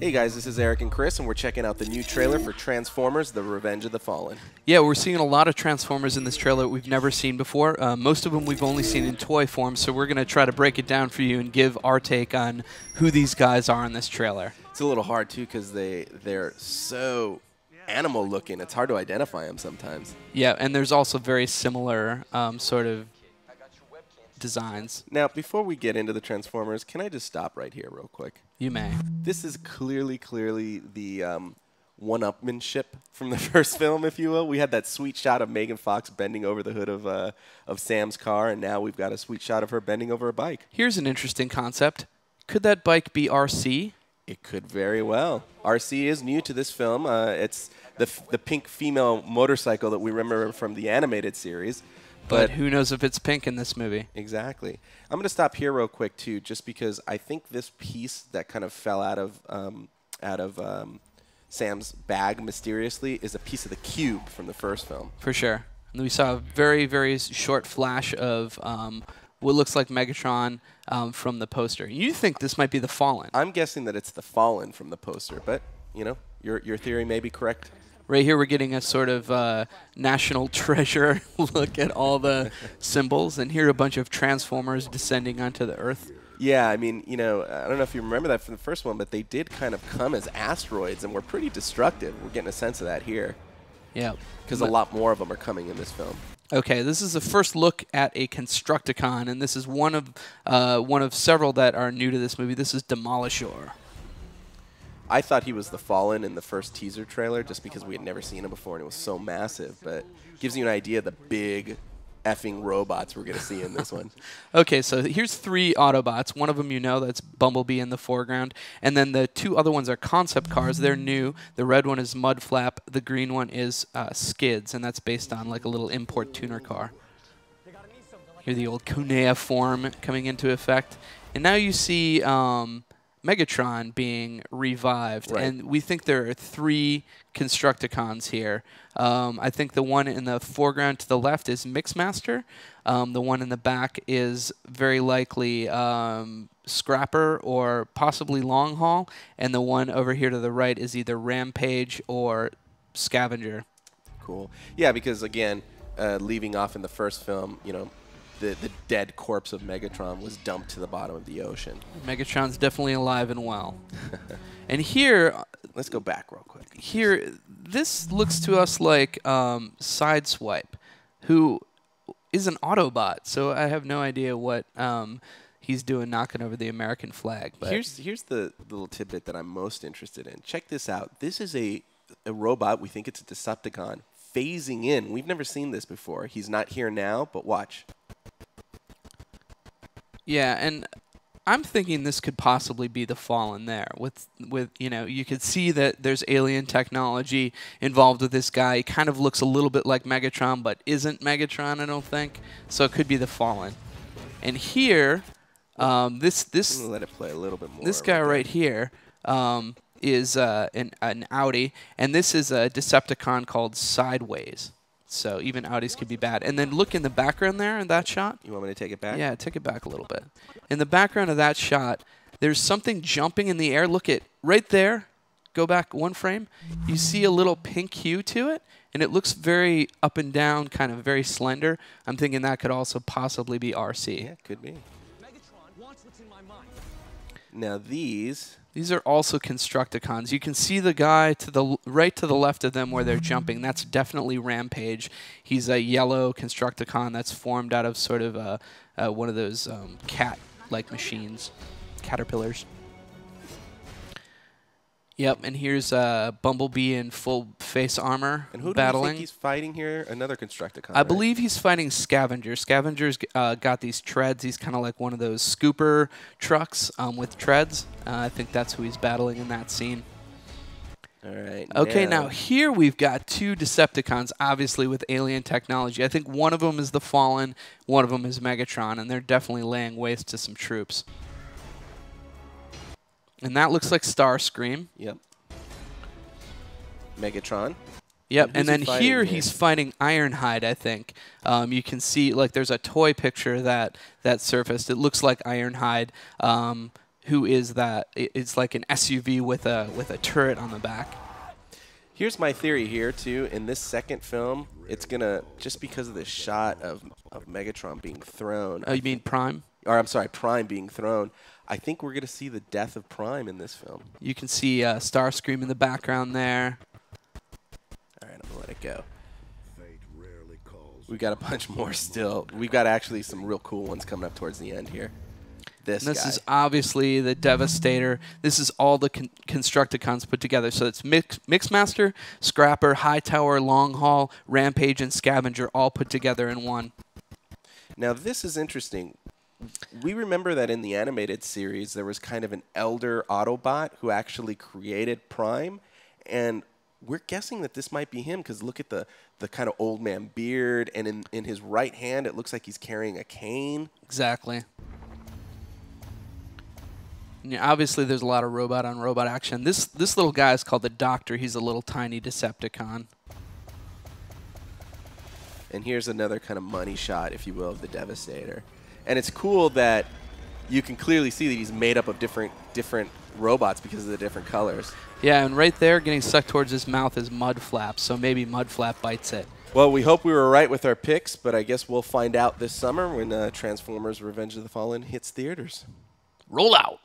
Hey guys, this is Eric and Chris, and we're checking out the new trailer for Transformers: The Revenge of the Fallen. Yeah, we're seeing a lot of Transformers in this trailer that we've never seen before. Most of them we've only seen in toy form, so we're going to try to break it down for you and give our take on who these guys are in this trailer. It's a little hard, too, because they're so animal-looking. It's hard to identify them sometimes. Yeah, and there's also very similar sort of designs. Now, before we get into the Transformers, can I just stop right here real quick? You may. This is clearly the one-upmanship from the first film, if you will. We had that sweet shot of Megan Fox bending over the hood of Sam's car, and now we've got a sweet shot of her bending over a bike. Here's an interesting concept. Could that bike be RC? It could very well. RC is new to this film. It's the pink female motorcycle that we remember from the animated series. But who knows if it's pink in this movie? Exactly. I'm going to stop here real quick, too, just because I think this piece that kind of fell out of Sam's bag mysteriously is a piece of the cube from the first film. For sure. And we saw a very, very short flash of what looks like Megatron from the poster. You think this might be the Fallen? I'm guessing that it's the Fallen from the poster, but, you know, your theory may be correct. Right here we're getting a sort of national treasure look at all the symbols, and here are a bunch of Transformers descending onto the Earth. Yeah, I mean, you know, I don't know if you remember that from the first one, but they did kind of come as asteroids and were pretty destructive. We're getting a sense of that here. Yeah. Because a lot more of them are coming in this film. Okay, this is the first look at a Constructicon, and this is one of several that are new to this movie. This is Demolishor. I thought he was the Fallen in the first teaser trailer just because we had never seen him before and it was so massive, but gives you an idea of the big effing robots we're going to see in this one. Okay, so here's 3 Autobots. One of them you know, that's Bumblebee in the foreground. And then the 2 other ones are concept cars. They're new. The red one is Mudflap. The green one is Skids, and that's based on like a little import tuner car. Here the old cuneiform coming into effect. And now you see Megatron being revived, right. And we think there are 3 Constructicons here. I think the one in the foreground to the left is Mixmaster. The one in the back is very likely Scrapper or possibly Long Haul, and the one over here to the right is either Rampage or Scavenger. Cool. Yeah, because again, leaving off in the first film, you know, the dead corpse of Megatron was dumped to the bottom of the ocean. Megatron's definitely alive and well. And here, let's go back real quick. Here, this looks to us like Sideswipe, who is an Autobot. So I have no idea what he's doing knocking over the American flag. But here's the little tidbit that I'm most interested in. Check this out. This is a robot. We think it's a Decepticon phasing in. We've never seen this before. He's not here now, but watch. Yeah, and I'm thinking this could possibly be the Fallen there. With you know, you could see that there's alien technology involved with this guy. He kind of looks a little bit like Megatron, but isn't Megatron, I don't think. So it could be the Fallen. And here, this let it play a little bit more. This guy right here is an Audi, and this is a Decepticon called Sideways. So even Audis could be bad. And then look in the background there in that shot. You want me to take it back? Yeah, take it back a little bit. In the background of that shot, there's something jumping in the air. Look at right there. Go back 1 frame. You see a little pink hue to it, and it looks very up and down, kind of very slender. I'm thinking that could also possibly be RC. Yeah, could be. Now these are also Constructicons. You can see the guy to the right to the left of them where they're jumping. That's definitely Rampage. He's a yellow Constructicon that's formed out of sort of one of those cat-like machines, caterpillars. Yep, and here's Bumblebee in full face armor and who battling. Do you think he's fighting here? Another Constructicon. I believe he's fighting Scavenger. Scavenger's got these treads. He's kind of like one of those scooper trucks with treads. I think that's who he's battling in that scene. All right. Okay, now here we've got 2 Decepticons, obviously with alien technology. I think one of them is the Fallen, one of them is Megatron, and they're definitely laying waste to some troops. And that looks like Starscream. Yep. Megatron. Yep, and then here he's fighting Ironhide, I think. You can see, like, there's a toy picture that surfaced. It looks like Ironhide, who is that. It's like an SUV with a turret on the back. Here's my theory here, too. In this second film, it's going to, just because of the shot of Megatron being thrown. Oh, you mean Prime? Or, I'm sorry, Prime being thrown. I think we're going to see the death of Prime in this film. You can see Starscream in the background there. All right, I'm going to let it go. We've got a bunch more still. We've got actually some real cool ones coming up towards the end here. This guy. Is obviously the Devastator. This is all the Constructicons put together. So it's Mixmaster, Scrapper, Hightower, Longhaul, Rampage, and Scavenger all put together in one. Now this is interesting. We remember that in the animated series there was kind of an elder Autobot who actually created Prime, and we're guessing that this might be him because look at the kind of old man beard, and in his right hand it looks like he's carrying a cane. Exactly. Yeah, obviously, there's a lot of robot-on-robot action. This little guy is called the Doctor. He's a little tiny Decepticon. And here's another kind of money shot, if you will, of the Devastator. And it's cool that you can clearly see that he's made up of different robots because of the different colors. Yeah, and right there, getting stuck towards his mouth is Mudflap, so maybe Mudflap bites it. Well, we hope we were right with our picks, but I guess we'll find out this summer when Transformers Revenge of the Fallen hits theaters. Roll out.